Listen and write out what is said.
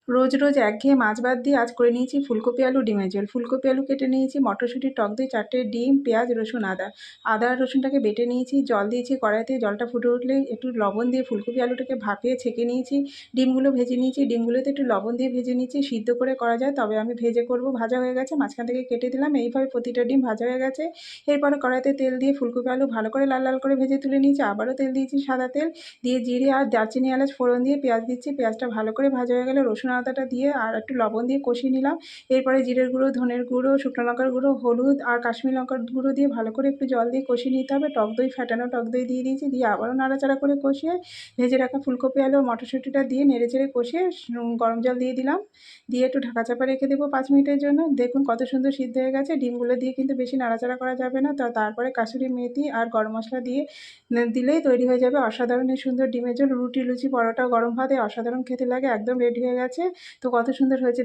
রোজ রোজ একঘেয়ে মাছ বাদ দিয়ে আজ করে নিয়েছি ফুলকপি আলু ডিমের ঝোল। ফুলকপি আলু কেটে নিয়েছি, মটরশুঁটি, টক দই, 4টে ডিম, পেঁয়াজ, রসুন, আদা। আদা আর রসুনটাকে বেটে নিয়েছি, জল দিয়েছি কড়াইতে, জলটা ফুটে উঠলেই একটু লবণ দিয়ে ফুলকপি আলুটাকে ভাপিয়ে ছেঁকে নিয়েছি। ডিমগুলো ভেজে নিয়েছি, ডিমগুলোতে একটু লবণ দিয়ে ভেজে নিয়েছি, সিদ্ধ করে করা যায় তবে আমি ভেজে করব। ভাজা হয়ে গেছে, মাঝখান থেকে কেটে দিলাম, এইভাবে প্রতিটা ডিম ভাজা হয়ে গেছে। এরপরে কড়াইতে তেল দিয়ে ফুলকপি আলু ভালো করে লাল লাল করে ভেজে তুলে নিয়েছি, আবারও তেল দিয়েছি, সাদা তেল দিয়ে জিরে আর দারচিনি এলাচ ফোড়ন দিয়ে পেঁয়াজ দিচ্ছি। পেঁয়াজটা ভালো করে ভাজা হয়ে গেলে রসুন আদাটা দিয়ে আর একটু লবণ দিয়ে কষিয়ে নিলাম। এরপরে জিরের গুঁড়ো, ধনের গুঁড়ো, শুকনো লঙ্কার গুঁড়ো, হলুদ আর কাশ্মীরি লঙ্কার গুঁড়ো দিয়ে ভালো করে একটু জল দিয়ে কষিয়ে নিতে হবে। টক দই, ফেটানো টক দই দিয়ে দিয়েছি, দিয়ে আবারও নাড়াচাড়া করে কষিয়ে ভেজে রাখা ফুলকপি আলু আর মটরশুঁটিটা দিয়ে নেড়েচেড়ে কষিয়ে গরম জল দিয়ে দিলাম। দিয়ে একটু ঢাকা চাপা রেখে দেবো 5 মিনিটের জন্য। দেখুন কত সুন্দর সিদ্ধ হয়ে গেছে। ডিমগুলো দিয়ে কিন্তু বেশি নাড়াচাড়া করা যাবে না। তারপরে কাসুরি মেথি আর গরম মশলা দিয়ে দিলেই তৈরি হয়ে যাবে অসাধারণ এই সুন্দর ডিমের ঝোল। রুটি, লুচি, পরোটা, গরম ভাতে অসাধারণ খেতে লাগে। একদম রেডি হয়ে গেছে। তো কত সুন্দর হয়েছে।